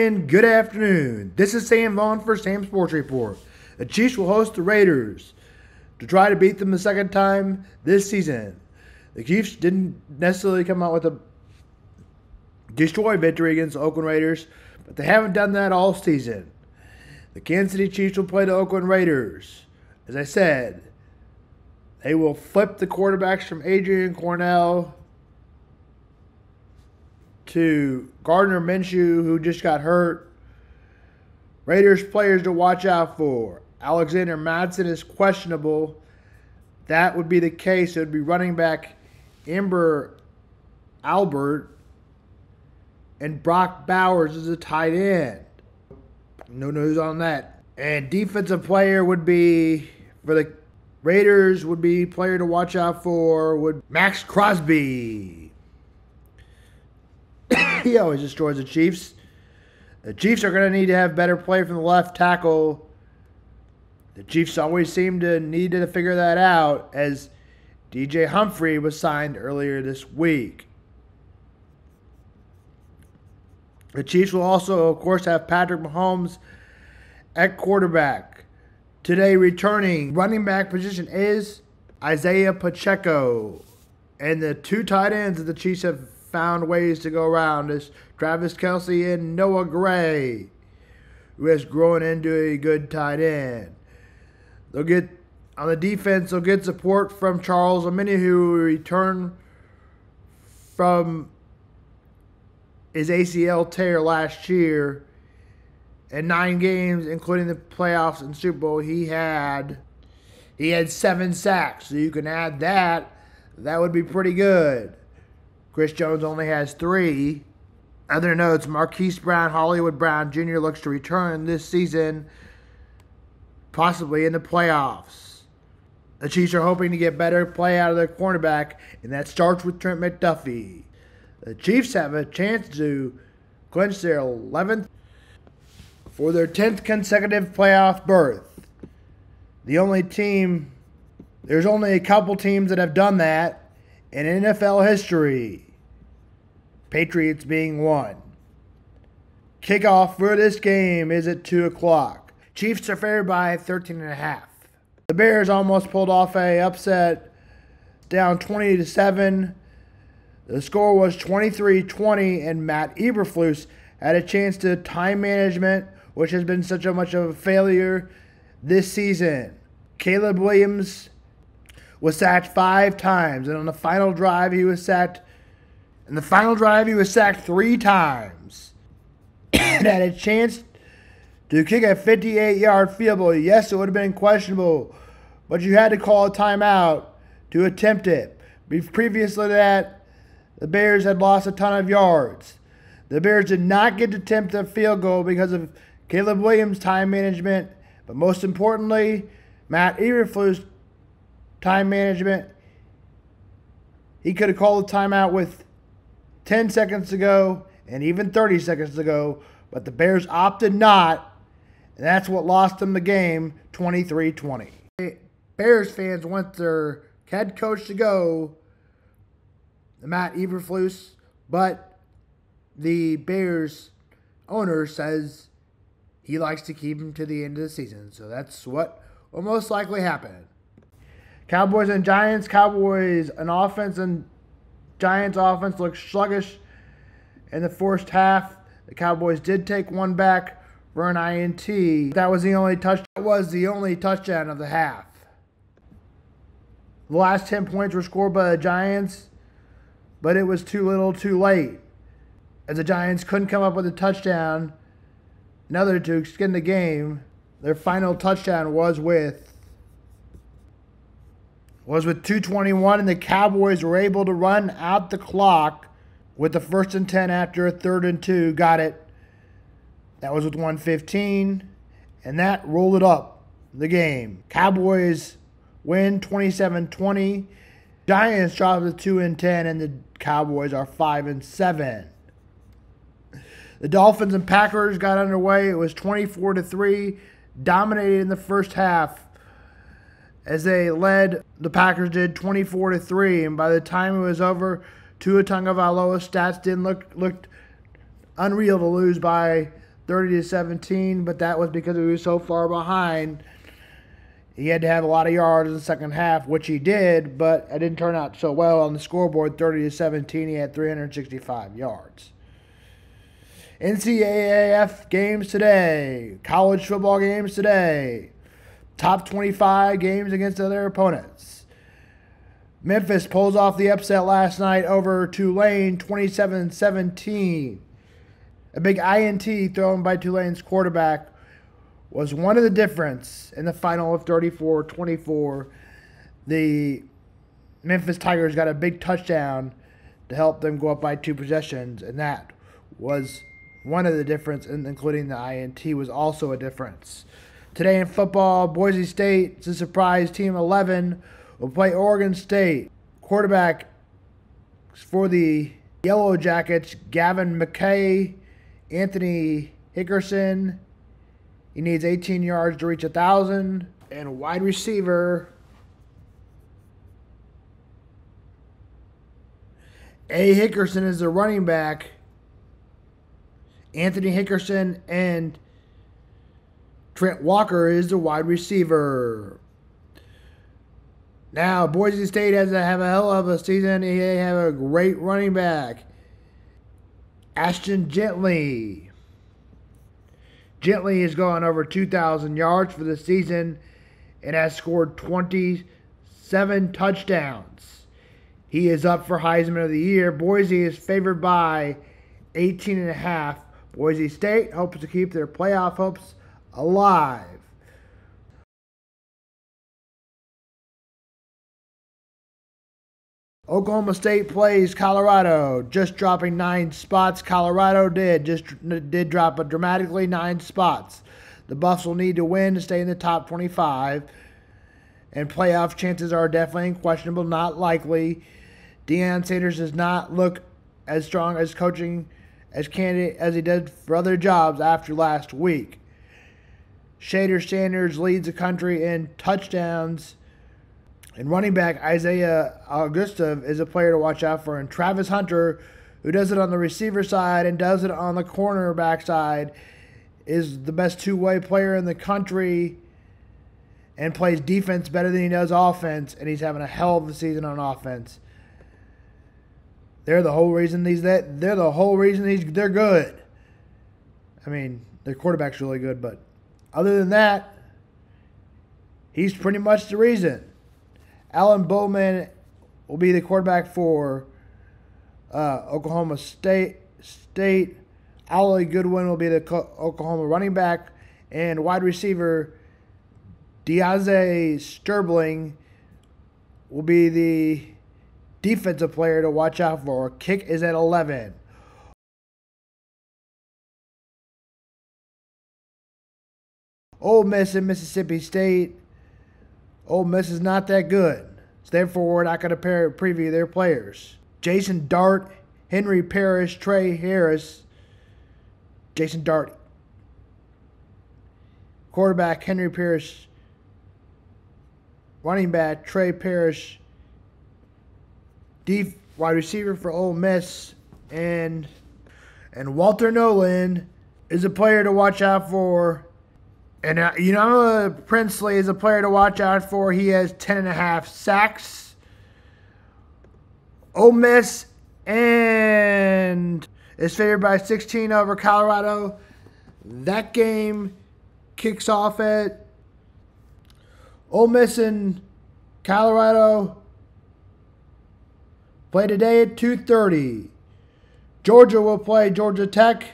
And good afternoon. This is Sam Vaughn for Sam Sports Report. The Chiefs will host the Raiders to try to beat them the second time this season. The Chiefs didn't necessarily come out with a destroy victory against the Oakland Raiders, but they haven't done that all season. The Kansas City Chiefs will play the Oakland Raiders. As I said, they will flip the quarterbacks from Adrian Cornell to Gardner Minshew, who just got hurt. Raiders players to watch out for. Alexander Mattison is questionable. That would be the case. It would be running back Amber Albert and Brock Bowers as a tight end. No news on that. And defensive player would be, for the Raiders, would be player to watch out for would Max Crosby. He always destroys the Chiefs. The Chiefs are going to need to have better play from the left tackle. The Chiefs always seem to need to figure that out, as DJ Humphrey was signed earlier this week. The Chiefs will also, of course, have Patrick Mahomes at quarterback. Today returning running back position is Isaiah Pacheco. And the two tight ends that the Chiefs have found ways to go around is Travis Kelce and Noah Gray, who has grown into a good tight end. They'll get, on the defense, they'll get support from Charles Omenihu, who returned from his ACL tear last year. In 9 games, including the playoffs and Super Bowl, he had 7 sacks. So you can add that. That would be pretty good. Chris Jones only has 3. Other notes, Marquise Brown, Hollywood Brown Jr. looks to return this season, possibly in the playoffs. The Chiefs are hoping to get better play out of their cornerback, and that starts with Trent McDuffie. The Chiefs have a chance to clinch their 11th for their 10th consecutive playoff berth. There's only a couple teams that have done that in NFL history, Patriots being one. Kickoff for this game is at 2 o'clock. Chiefs are favored by 13.5. The Bears almost pulled off a upset, down 20-7. The score was 23-20, and Matt Eberflus had a chance to time management, which has been such a much of a failure this season. Caleb Williams was sacked 5 times, and on the final drive he was sacked 3 times. And had a chance to kick a 58-yard field goal. Yes, it would have been questionable, but you had to call a timeout to attempt it. Previously to that, the Bears had lost a ton of yards. The Bears did not get to attempt a field goal because of Caleb Williams' time management, but most importantly, Matt Eberflus' time management. He could have called a timeout with 10 seconds to go and even 30 seconds to go, but the Bears opted not, and that's what lost them the game, 23-20. Bears fans want their head coach to go, Matt Eberflus, but the Bears owner says he likes to keep him to the end of the season, so that's what will most likely happen. Cowboys and Giants. Cowboys an offense and Giants offense looked sluggish in the first half. The Cowboys did take one back for an INT. That was the only touchdown of the half. The last 10 points were scored by the Giants, but it was too little too late, as the Giants couldn't come up with a touchdown. Another to extend the game. Their final touchdown was with 2:21, and the Cowboys were able to run out the clock with the 1st and 10 after a 3rd and 2. Got it. That was with 1:15, and that rolled it up the game. Cowboys win 27-20. Giants dropped to 2 and 10, and the Cowboys are 5 and 7. The Dolphins and Packers got underway. It was 24-3, dominated in the first half, as they led, the Packers did 24-3, and by the time it was over, Tua Tagovailoa's stats looked unreal to lose by 30-17, but that was because we were so far behind. He had to have a lot of yards in the second half, which he did, but it didn't turn out so well on the scoreboard. 30-17, he had 365 yards. NCAAF games today. College football games today. Top 25 games against other opponents. Memphis pulls off the upset last night over Tulane, 27-17. A big INT thrown by Tulane's quarterback was one of the difference in the final of 34-24. The Memphis Tigers got a big touchdown to help them go up by 2 possessions, and that was one of the difference, including the INT was also a difference. Today in football, Boise State, it's a surprise, Team 11 will play Oregon State. Quarterback for the Yellow Jackets, Gavin McKay, Anthony Hickerson. He needs 18 yards to reach 1,000. And wide receiver, A. Hickerson is the running back. Anthony Hickerson and Trent Walker is the wide receiver. Now, Boise State has to have a hell of a season. They have a great running back, Ashton Gently. Gently has gone over 2,000 yards for the season and has scored 27 touchdowns. He is up for Heisman of the Year. Boise is favored by 18.5. Boise State hopes to keep their playoff hopes alive. Oklahoma State plays Colorado, just dropping 9 spots. Colorado did drop a dramatically 9 spots. The Buffs will need to win to stay in the top 25, and playoff chances are definitely questionable, not likely. Deion Sanders does not look as strong as coaching as candidate as he did for other jobs after last week. Shader Sanders leads the country in touchdowns. And running back Isaiah Pacheco is a player to watch out for. And Travis Hunter, who does it on the receiver side and does it on the cornerback side, is the best two-way player in the country and plays defense better than he does offense. And he's having a hell of a season on offense. They're the whole reason they're good. I mean, their quarterback's really good, but other than that, he's pretty much the reason. Alan Bowman will be the quarterback for Oklahoma State. Ollie Goodwin will be the Oklahoma running back. And wide receiver Diaze Sterling will be the defensive player to watch out for. Kick is at 11. Ole Miss and Mississippi State. Ole Miss is not that good. So therefore, we're not going to preview their players. Jason Dart, Henry Parrish, Trey Harris. Jason Dart. Quarterback, Henry Parrish. Running back, Trey Parrish. Wide receiver for Ole Miss. And Walter Nolan is a player to watch out for. And, Princely is a player to watch out for. He has 10.5 sacks. Ole Miss and is favored by 16 over Colorado. That game kicks off at Ole Miss and Colorado. Play today at 2:30. Georgia will play Georgia Tech.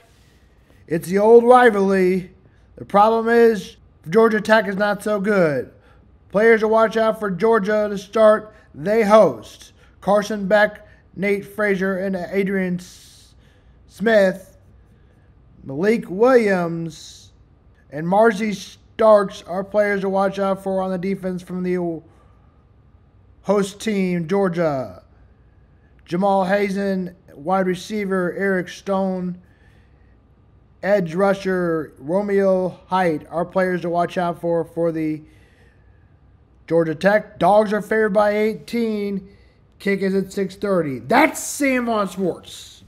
It's the old rivalry. The problem is Georgia Tech is not so good. Players to watch out for Georgia to start. They host Carson Beck, Nate Frazier, and Adrian Smith. Malik Williams and Marcy Starks are players to watch out for on the defense from the host team, Georgia. Jamal Hazen, wide receiver, Eric Stone, edge rusher Romeo Height are players to watch out for the Georgia Tech. Dogs are favored by 18. Kick is at 6:30. That's Sam on Sports.